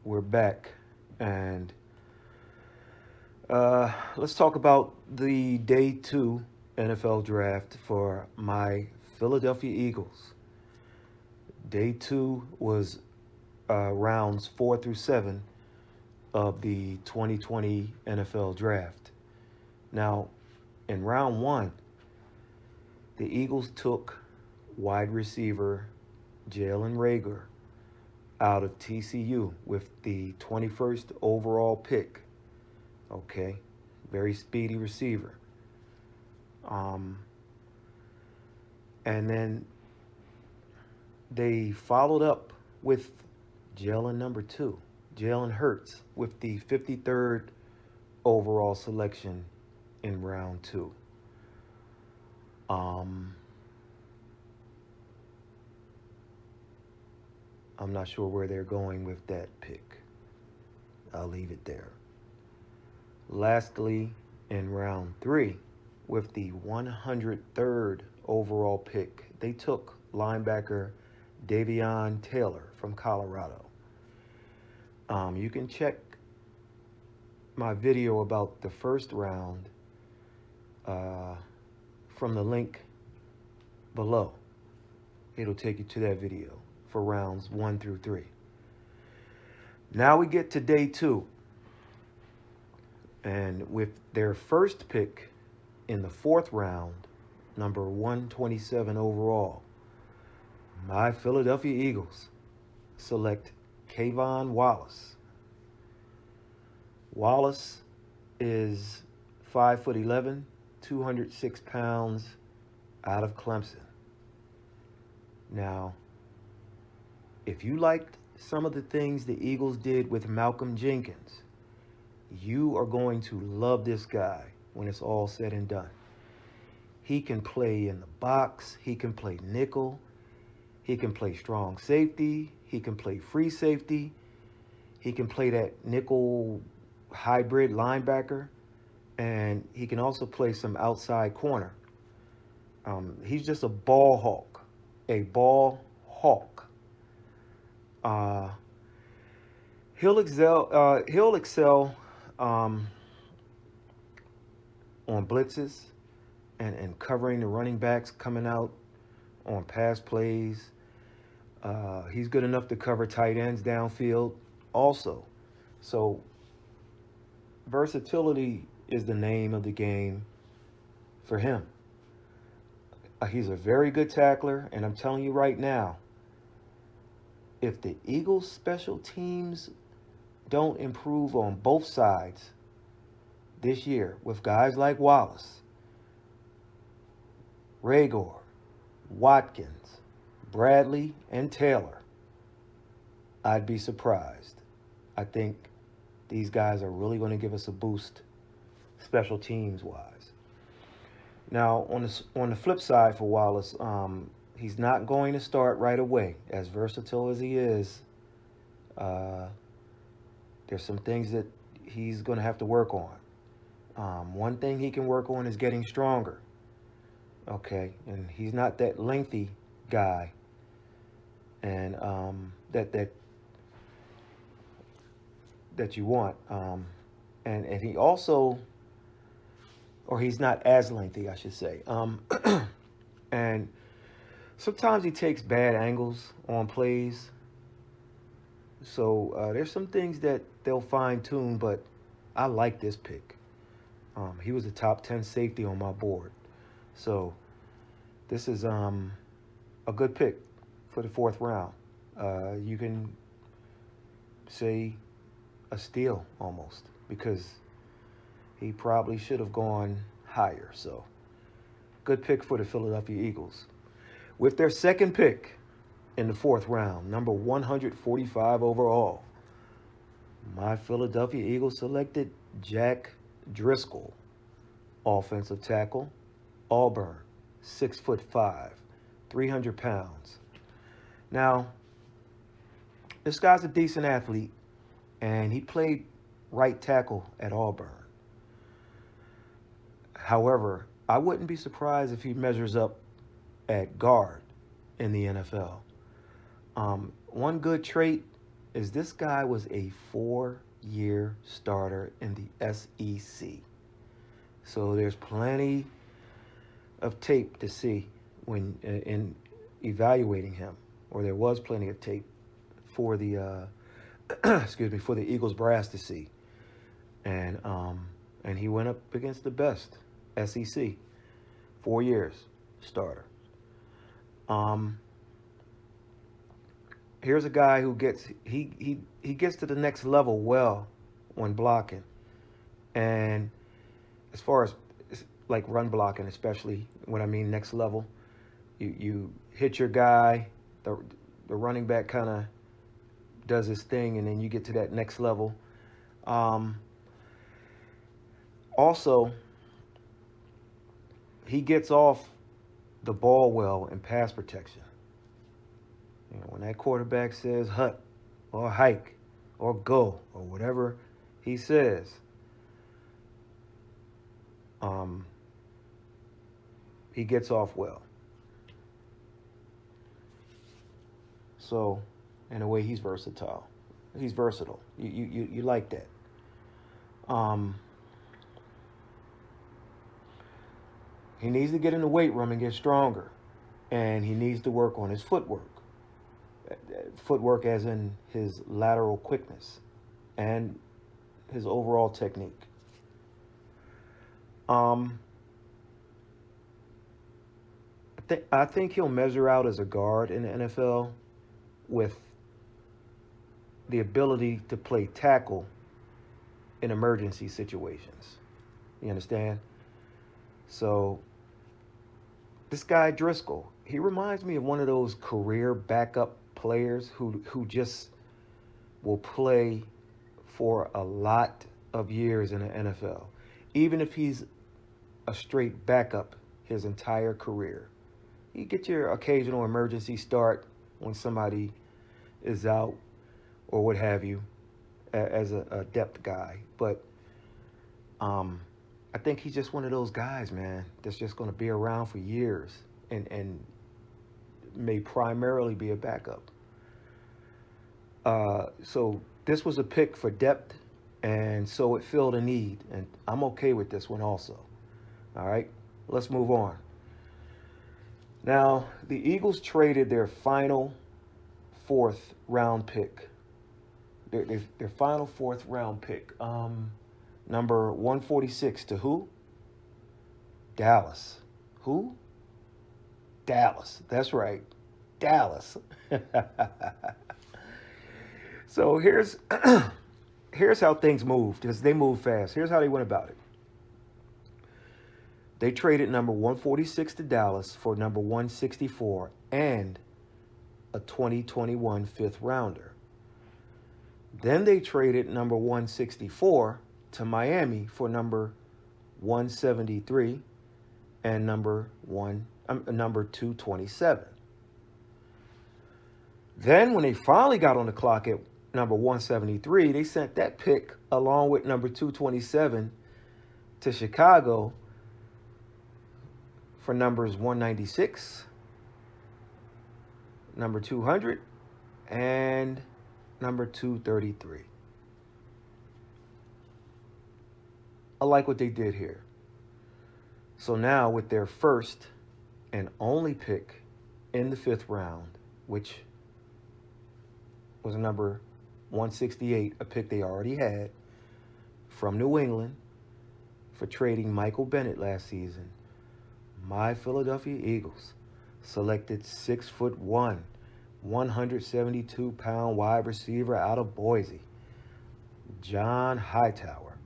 we're back, and let's talk about the day two NFL draft for my Philadelphia Eagles. Day two was rounds 4 through 7 of the 2020 NFL draft. Now, in round one, the Eagles took wide receiver Jalen Rager out of TCU with the 21st overall pick. Okay, very speedy receiver. Um, and then they followed up with Jalen number two, Jalen Hurts, with the 53rd overall selection in round two. Um, I'm not sure where they're going with that pick. I'll leave it there. Lastly, in round three, with the 103rd overall pick, they took linebacker Davion Taylor from Colorado. You can check my video about the first round uh, from the link below. It'll take you to that video for rounds 1 through 3. Now we get to day two. And with their first pick in the fourth round, number 127 overall, my Philadelphia Eagles select Kayvon Wallace. Wallace is 5'11", 206 pounds, out of Clemson. Now, if you liked some of the things the Eagles did with Malcolm Jenkins, you are going to love this guy when it's all said and done. He can play in the box. He can play nickel. He can play strong safety. He can play free safety. He can play that nickel hybrid linebacker. And he can also play some outside corner. He's just a ball hawk. A ball hawk. He'll excel on blitzes and covering the running backs coming out on pass plays. He's good enough to cover tight ends downfield also. So versatility is the name of the game for him. He's a very good tackler, and I'm telling you right now, if the Eagles special teams don't improve on both sides this year with guys like Wallace, Rager, Watkins, Bradley, and Taylor, I'd be surprised. I think these guys are really going to give us a boost special teams wise. Now, on the flip side for Wallace, he's not going to start right away. As versatile as he is, there's some things that he's going to have to work on. One thing he can work on is getting stronger. Okay, and he's not that lengthy guy, and that you want. And he also, or he's not as lengthy, I should say. And sometimes he takes bad angles on plays. So there's some things that they'll fine tune, but I like this pick. He was a top 10 safety on my board. So this is a good pick for the fourth round. You can say a steal almost, because he probably should have gone higher. So good pick for the Philadelphia Eagles. With their second pick in the fourth round, number 145 overall, my Philadelphia Eagles selected Jack Driscoll, offensive tackle, Auburn, 6'5", 300 pounds. Now, this guy's a decent athlete, and he played right tackle at Auburn. However, I wouldn't be surprised if he measures up at guard in the NFL. One good trait is this guy was a 4-year starter in the SEC. So there's plenty of tape to see when in evaluating him, or there was plenty of tape for the excuse me, for the Eagles brass to see, and he went up against the best SEC, 4 years starter. Here's a guy who gets he gets to the next level well when blocking, and as far as like run blocking, especially when I mean next level, you hit your guy, the running back kind of does his thing, and then you get to that next level. Also, he gets off the ball well in pass protection. You know, when that quarterback says hut or hike or go or whatever he says, he gets off well. So, in a way, he's versatile. He's versatile. You like that. He needs to get in the weight room and get stronger, and he needs to work on his footwork. Footwork as in his lateral quickness and his overall technique. I think he'll measure out as a guard in the NFL with the ability to play tackle in emergency situations. You understand? So this guy Driscoll, he reminds me of one of those career backup players who just will play for a lot of years in the NFL, even if he's a straight backup his entire career. You get your occasional emergency start when somebody is out or what have you as a depth guy. But I think he's just one of those guys, man, that's just going to be around for years and may primarily be a backup. So this was a pick for depth, and so it filled a need, and I'm okay with this one also. All right, let's move on. Now, the Eagles traded their final 4th round pick. Their final 4th round pick. Number 146 to who? Dallas. Who? Dallas. That's right. Dallas. So here's how things moved, because they moved fast. Here's how they went about it. They traded number 146 to Dallas for number 164 and a 2021 5th rounder. Then they traded number 164 to Miami for number 173 and number 227. Then when they finally got on the clock at number 173, they sent that pick along with number 227 to Chicago for numbers 196, number 200, and number 233. I like what they did here. So now with their first and only pick in the 5th round, which was number 168, a pick they already had from New England for trading Michael Bennett last season, my Philadelphia Eagles selected 6'1", 172-pound wide receiver out of Boise, John Hightower.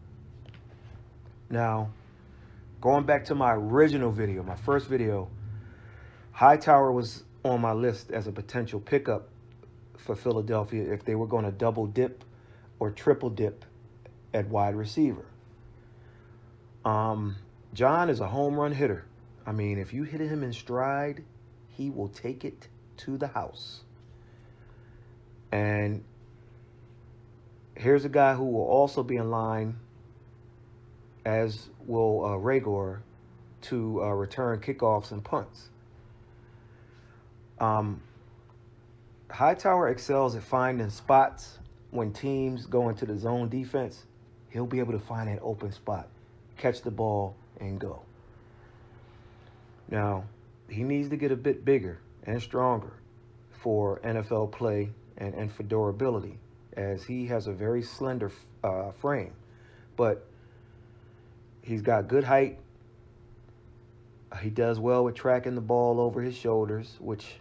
Now, going back to my original video, my first video, Hightower was on my list as a potential pickup for Philadelphia if they were going to double dip or triple dip at wide receiver. John is a home run hitter. I mean, if you hit him in stride, he will take it to the house. And here's a guy who will also be in line, as will Rhaegar, to return kickoffs and punts. Hightower excels at finding spots when teams go into the zone defense, he'll be able to find that open spot, catch the ball, and go. Now, he needs to get a bit bigger and stronger for NFL play and for durability, as he has a very slender frame. But he's got good height. He does well with tracking the ball over his shoulders, which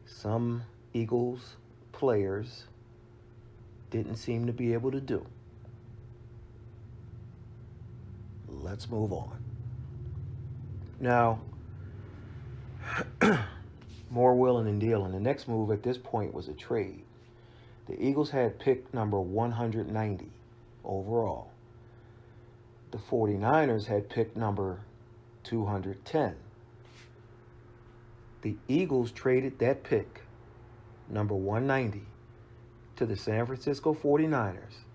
some Eagles players didn't seem to be able to do. Let's move on. Now, more willing and dealing. The next move at this point was a trade. The Eagles had pick number 190 overall. The 49ers had pick number 210. The Eagles traded that pick, number 190, to the San Francisco 49ers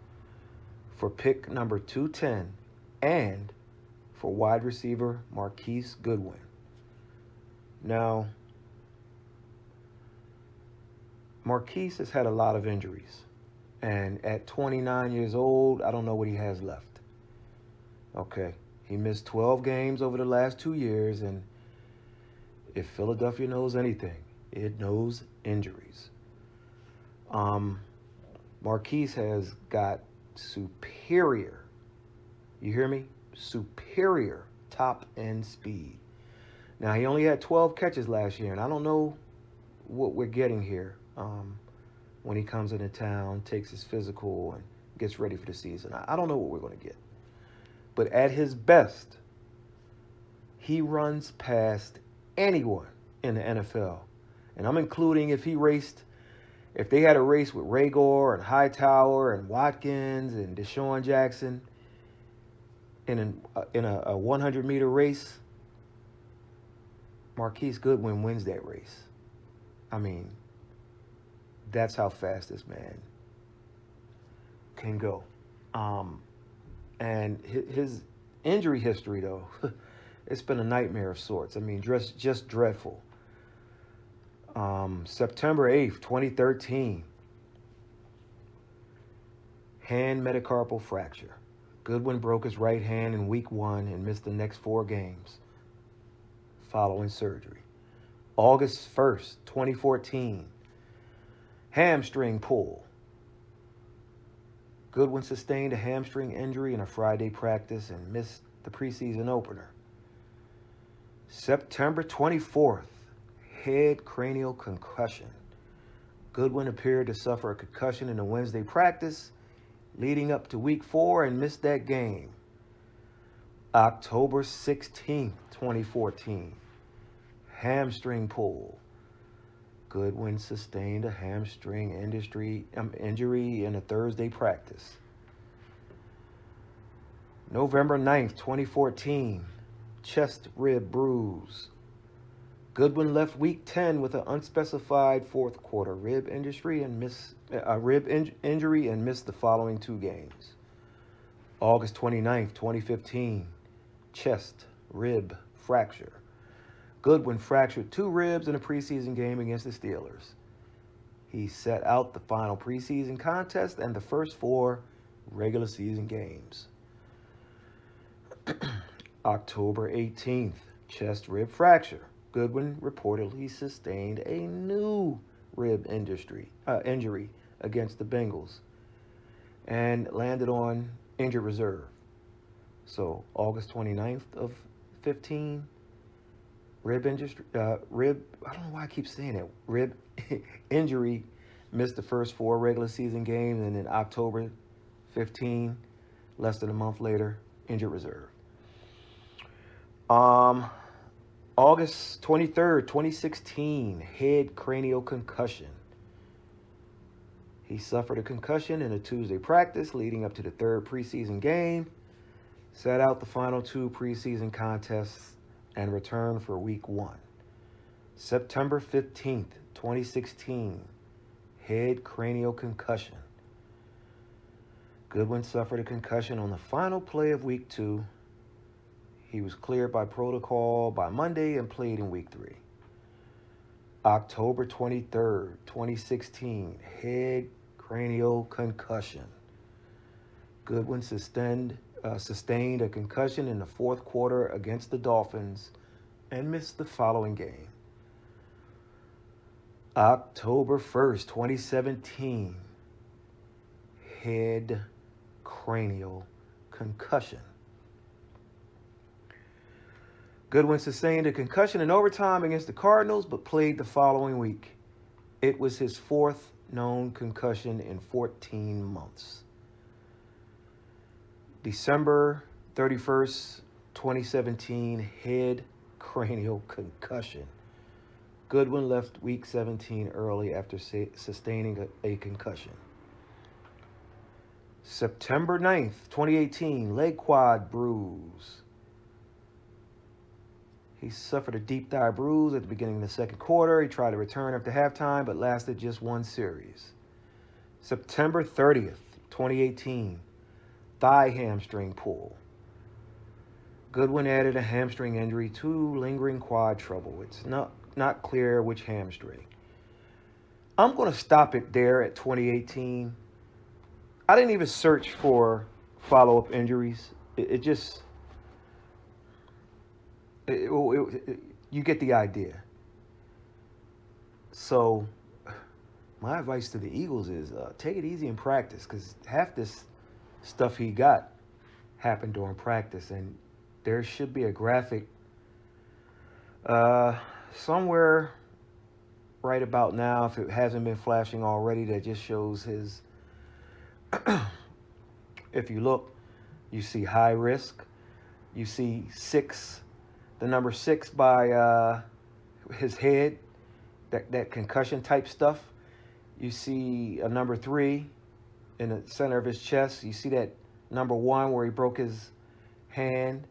for pick number 210 and for wide receiver Marquise Goodwin. Now, Marquise has had a lot of injuries, and at 29 years old, I don't know what he has left. Okay, he missed 12 games over the last 2 years, and if Philadelphia knows anything, it knows injuries. Marquise has got superior, you hear me? Superior top end speed. Now, he only had 12 catches last year, and I don't know what we're getting here when he comes into town, takes his physical, and gets ready for the season. I don't know what we're going to get. But at his best, he runs past anyone in the NFL. And I'm including if they had a race with Rager and Hightower and Watkins and Deshaun Jackson in a 100-meter race, Marquise Goodwin wins that race. I mean, that's how fast this man can go. And his injury history, though, it's been a nightmare of sorts. I mean, just dreadful. September 8th, 2013, hand metacarpal fracture. Goodwin broke his right hand in week 1 and missed the next 4 games following surgery. August 1st, 2014, hamstring pull. Goodwin sustained a hamstring injury in a Friday practice and missed the preseason opener. September 24th, head cranial concussion. Goodwin appeared to suffer a concussion in a Wednesday practice leading up to week 4 and missed that game. October 16th, 2014, hamstring pull. Goodwin sustained a hamstring injury in a Thursday practice. November 9th, 2014, chest rib bruise. Goodwin left week 10 with an unspecified fourth quarter rib injury and missed the following 2 games. August 29th, 2015, chest rib fracture. Goodwin fractured 2 ribs in a preseason game against the Steelers. He sat out the final preseason contest and the first 4 regular season games. October 18th, chest rib fracture. Goodwin reportedly sustained a new rib injury against the Bengals and landed on injured reserve. So August 29th of 15, rib I don't know why I keep saying it, rib injury, missed the first 4 regular season games, and in October 15, less than a month later, injured reserve. August 23rd, 2016, head cranial concussion. He suffered a concussion in a Tuesday practice leading up to the 3rd preseason game, sat out the final 2 preseason contests, and returned for week 1. September 15th, 2016, head cranial concussion. Goodwin suffered a concussion on the final play of week 2. He was cleared by protocol by Monday and played in week 3. October 23rd, 2016, head cranial concussion. Goodwin sustained a concussion in the fourth quarter against the Dolphins and missed the following game. October 1st, 2017. Head cranial concussion. Goodwin sustained a concussion in overtime against the Cardinals, but played the following week. It was his fourth known concussion in 14 months. December 31st, 2017, head cranial concussion. Goodwin left week 17 early after sustaining a concussion. September 9th, 2018, leg quad bruise. He suffered a deep thigh bruise at the beginning of the second quarter. He tried to return after halftime, but lasted just one series. September 30th, 2018, thigh hamstring pull. Goodwin added a hamstring injury to lingering quad trouble. It's not clear which hamstring. I'm going to stop it there at 2018. I didn't even search for follow-up injuries. You get the idea. So my advice to the Eagles is take it easy in practice, because half this stuff he got happened during practice, and there should be a graphic somewhere right about now, if it hasn't been flashing already, that just shows his if you look, you see high risk, you see 6, the number 6 by his head, that concussion type stuff. You see a number 3 in the center of his chest. You see that number 1 where he broke his hand.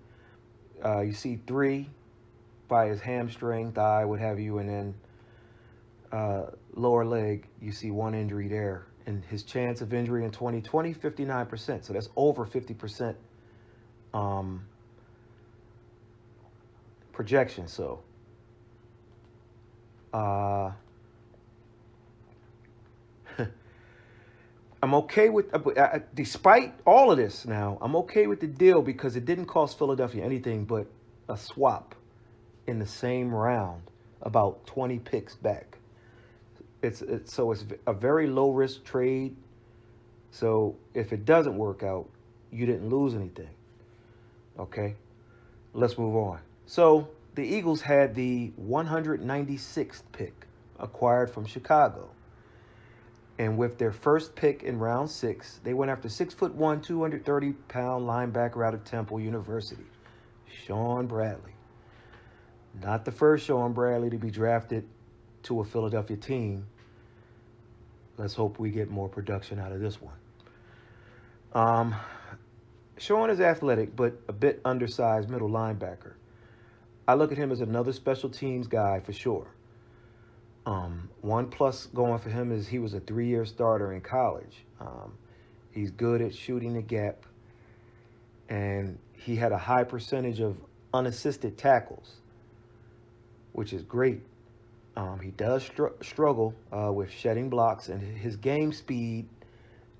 You see 3 by his hamstring, thigh, what have you, and then lower leg, you see 1 injury there. And his chance of injury in 2020, 59%. So that's over 50% projection. So I'm okay with, despite all of this now, I'm okay with the deal, because it didn't cost Philadelphia anything but a swap in the same round about 20 picks back. It's a very low risk trade. So if it doesn't work out, you didn't lose anything. Okay, let's move on. So the Eagles had the 196th pick, acquired from Chicago. And with their first pick in round 6, they went after 6'1", 230-pound linebacker out of Temple University, Sean Bradley. Not the first Sean Bradley to be drafted to a Philadelphia team. Let's hope we get more production out of this one. Sean is athletic, but a bit undersized middle linebacker. I look at him as another special teams guy for sure. One plus going for him is he was a 3-year starter in college. He's good at shooting the gap, and he had a high percentage of unassisted tackles, which is great. He does struggle with shedding blocks, and his game speed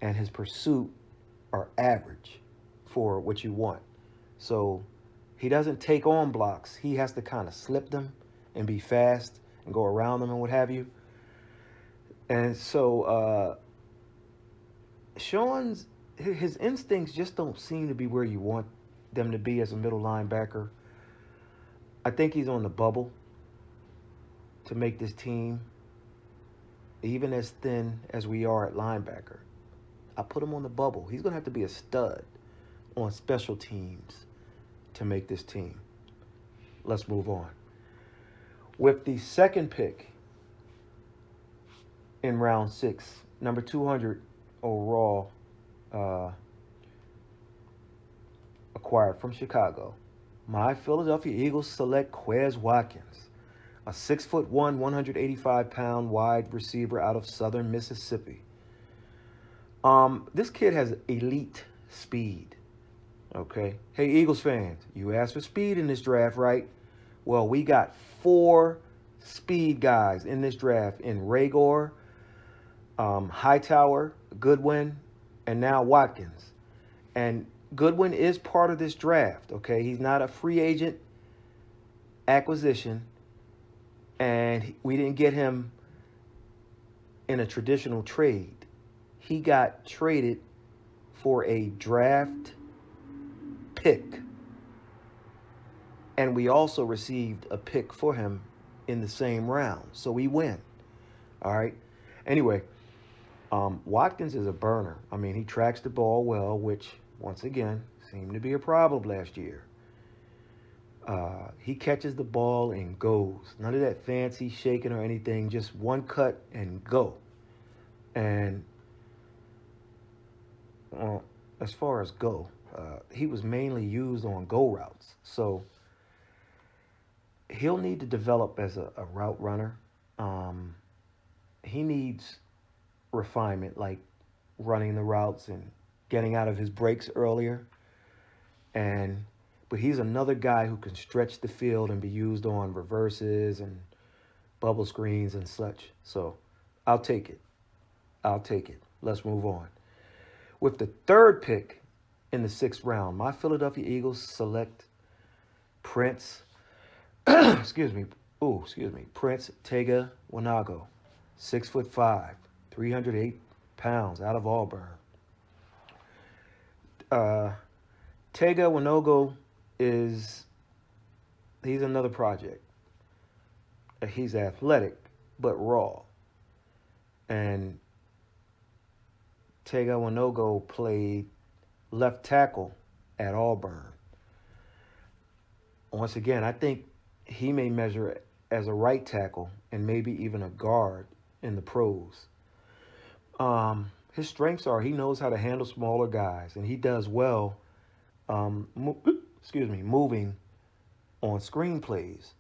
and his pursuit are average for what you want. So he doesn't take on blocks. He has to kind of slip them and be fast and go around them and what have you. And so Sean's, his instincts just don't seem to be where you want them to be as a middle linebacker. I think he's on the bubble to make this team, even as thin as we are at linebacker. I put him on the bubble. He's going to have to be a stud on special teams to make this team. Let's move on. With the second pick in round 6, number 200 overall, acquired from Chicago, my Philadelphia Eagles select Quez Watkins, a 6'1", 185-pound wide receiver out of Southern Mississippi. This kid has elite speed. Okay. Hey, Eagles fans, you asked for speed in this draft, right? Well, we got 4 speed guys in this draft in Rhaegar, Hightower, Goodwin, and now Watkins. And Goodwin is part of this draft, okay? He's not a free agent acquisition, and we didn't get him in a traditional trade. He got traded for a draft pick, and we also received a pick for him in the same round, so we win. All right. Anyway, Watkins is a burner. I mean, he tracks the ball well, which once again seemed to be a problem last year. He catches the ball and goes. None of that fancy shaking or anything. Just one cut and go. And as far as go, he was mainly used on go routes. So he'll need to develop as a route runner. He needs refinement, like running the routes and getting out of his breaks earlier. But he's another guy who can stretch the field and be used on reverses and bubble screens and such. So I'll take it. Let's move on. With the third pick in the 6th round, my Philadelphia Eagles select Prince, Prince Tega Wanogho, 6'5", 308 pounds, out of Auburn. Tega Wanogho he's another project. He's athletic, but raw. And Tega Wanogho played left tackle at Auburn. Once again, I think he may measure as a right tackle and maybe even a guard in the pros. His strengths are he knows how to handle smaller guys, and he does well moving on screenplays.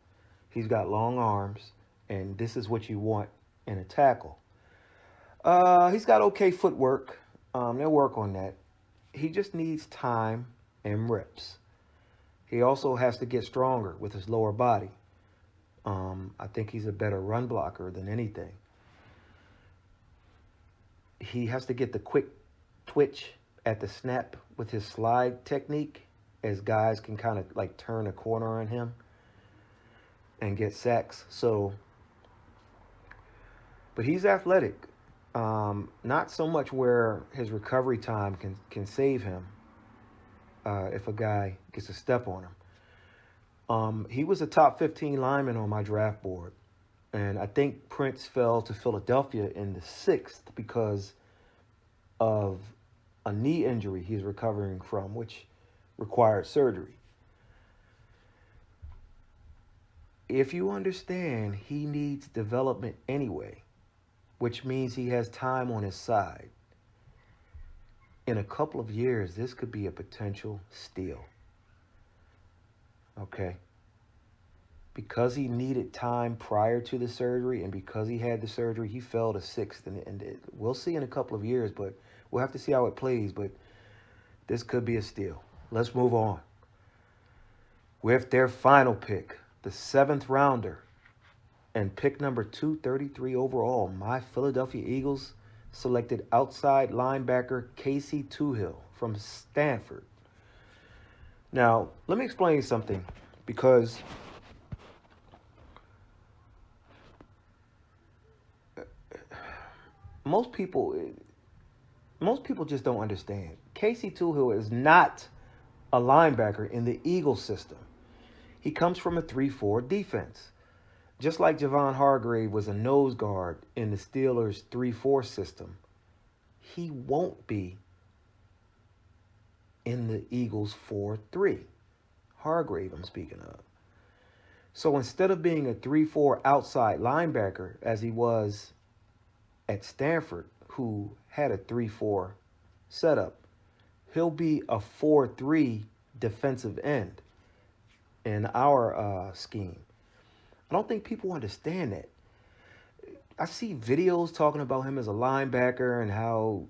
He's got long arms, and this is what you want in a tackle. He's got okay footwork. They'll work on that. He just needs time and reps. He also has to get stronger with his lower body. I think he's a better run blocker than anything. He has to get the quick twitch at the snap with his slide technique, as guys can kind of like turn a corner on him and get sacks. But he's athletic. Not so much where his recovery time can save him if a guy gets a step on him. He was a top 15 lineman on my draft board. And I think Prince fell to Philadelphia in the 6th because of a knee injury he's recovering from, which required surgery. If you understand, he needs development anyway, which means he has time on his side. In a couple of years, this could be a potential steal. Okay? Because he needed time prior to the surgery, and because he had the surgery, he fell to 6th. And we'll see in a couple of years, but we'll have to see how it plays. But this could be a steal. Let's move on. With their final pick, the 7th rounder, and pick number 233 overall, my Philadelphia Eagles selected outside linebacker Casey Toohill from Stanford. Now, let me explain something, because most people just don't understand. Casey Toohill is not a linebacker in the Eagles system. He comes from a 3-4 defense. Just like Javon Hargrave was a nose guard in the Steelers' 3-4 system, he won't be in the Eagles' 4-3. Hargrave, I'm speaking of. So instead of being a 3-4 outside linebacker, as he was at Stanford, who had a 3-4 setup, he'll be a 4-3 defensive end in our scheme. I don't think people understand that. I see videos talking about him as a linebacker and how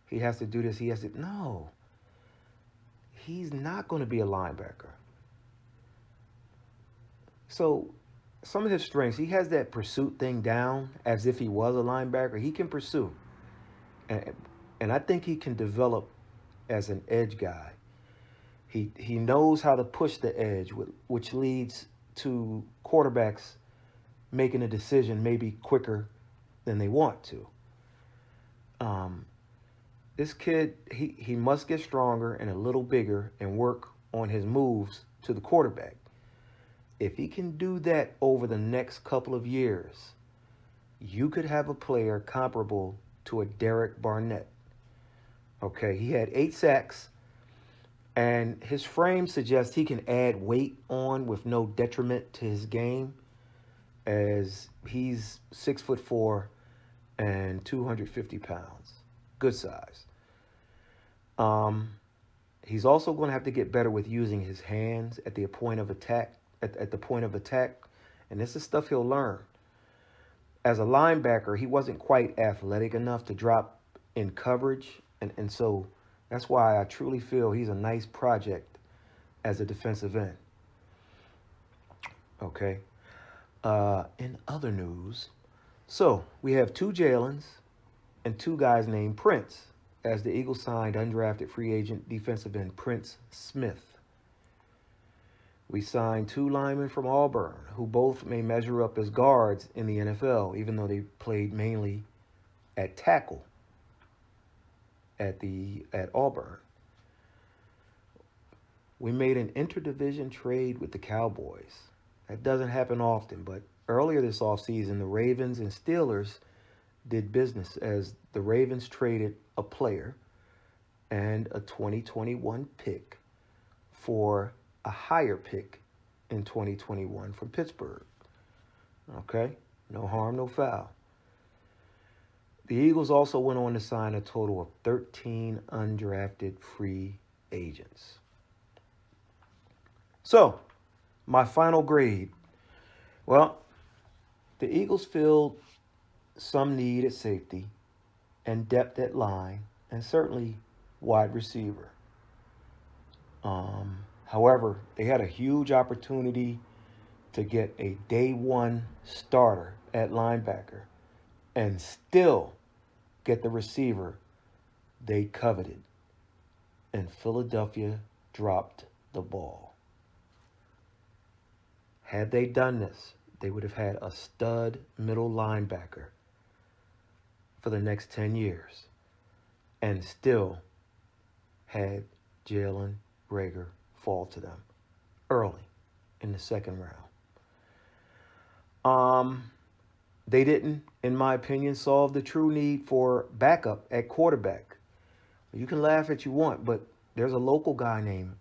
he has to do this, No. He's not going to be a linebacker. So some of his strengths, he has that pursuit thing down as if he was a linebacker. He can pursue. and, and I think he can develop as an edge guy. He knows how to push the edge, which leads to quarterbacks making a decision maybe quicker than they want to. Um, this kid, he must get stronger and a little bigger and work on his moves to the quarterback. If he can do that over the next couple of years, you could have a player comparable to a Derek Barnett. Okay, he had 8 sacks, and his frame suggests he can add weight on with no detriment to his game, as he's 6'4" and 250 pounds. Good size. Um, he's also going to have to get better with using his hands at the point of attack. At the point of attack, and this is stuff he'll learn. As a linebacker, he wasn't quite athletic enough to drop in coverage, and so that's why I truly feel he's a nice project as a defensive end. Okay. In other news, so we have 2 Jalen's and 2 guys named Prince, as the Eagles signed undrafted free agent defensive end Prince Smith. We signed 2 linemen from Auburn, who both may measure up as guards in the NFL, even though they played mainly at tackle at Auburn. We made an interdivision trade with the Cowboys. That doesn't happen often, but earlier this offseason, the Ravens and Steelers did business, as the Ravens traded a player and a 2021 pick for a higher pick in 2021 from Pittsburgh. Okay? No harm, no foul. The Eagles also went on to sign a total of 13 undrafted free agents. So, my final grade. Well, the Eagles filled some need at safety and depth at line, and certainly wide receiver. However, they had a huge opportunity to get a day one starter at linebacker and still get the receiver they coveted. And Philadelphia dropped the ball. Had they done this, they would have had a stud middle linebacker for the next 10 years and still had Jalen Reagor fall to them early in the second round. They didn't, in my opinion, solve the true need for backup at quarterback. You can laugh at you want, but there's a local guy named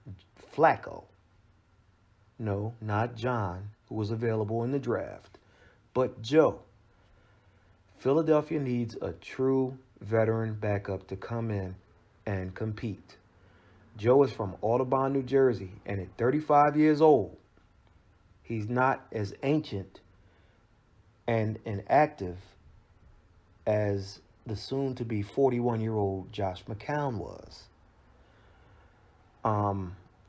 Flacco. No, not John, who was available in the draft, but Joe. Philadelphia needs a true veteran backup to come in and compete. Joe is from Audubon, New Jersey, and at 35 years old, he's not as ancient and inactive as the soon-to-be 41-year-old Josh McCown was.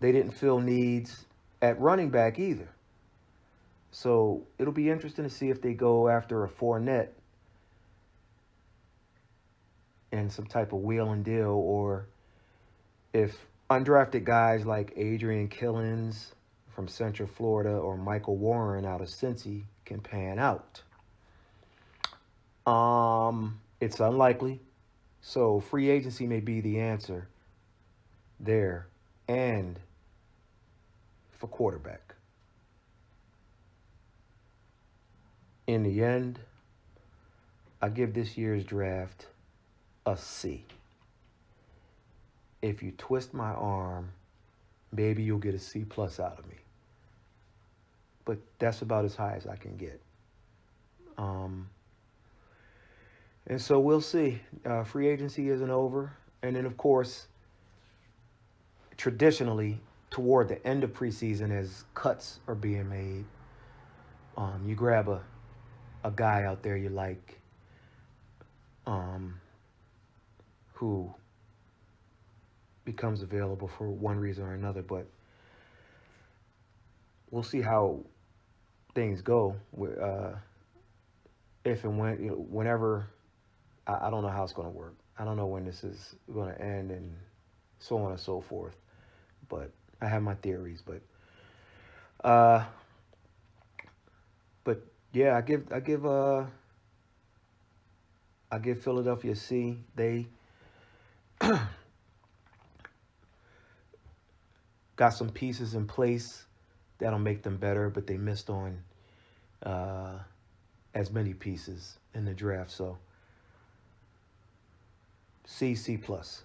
They didn't fill needs at running back either. So it'll be interesting to see if they go after a Fournette and some type of wheel and deal, or if undrafted guys like Adrian Killins from Central Florida or Michael Warren out of Cincy can pan out. It's unlikely. So free agency may be the answer there, and for quarterback. In the end, I give this year's draft a C. If you twist my arm, maybe you'll get a C+ out of me. But that's about as high as I can get. And so we'll see. Free agency isn't over. And then, of course, traditionally, toward the end of preseason, as cuts are being made, you grab a guy out there you like, who becomes available for one reason or another. But we'll see how things go. If and when, whenever I don't know how it's going to work. I don't know when this is going to end and so on and so forth. But I have my theories. Uh, but yeah, I give Philadelphia a C. They got some pieces in place that'll make them better, but they missed on uh, as many pieces in the draft. So C plus.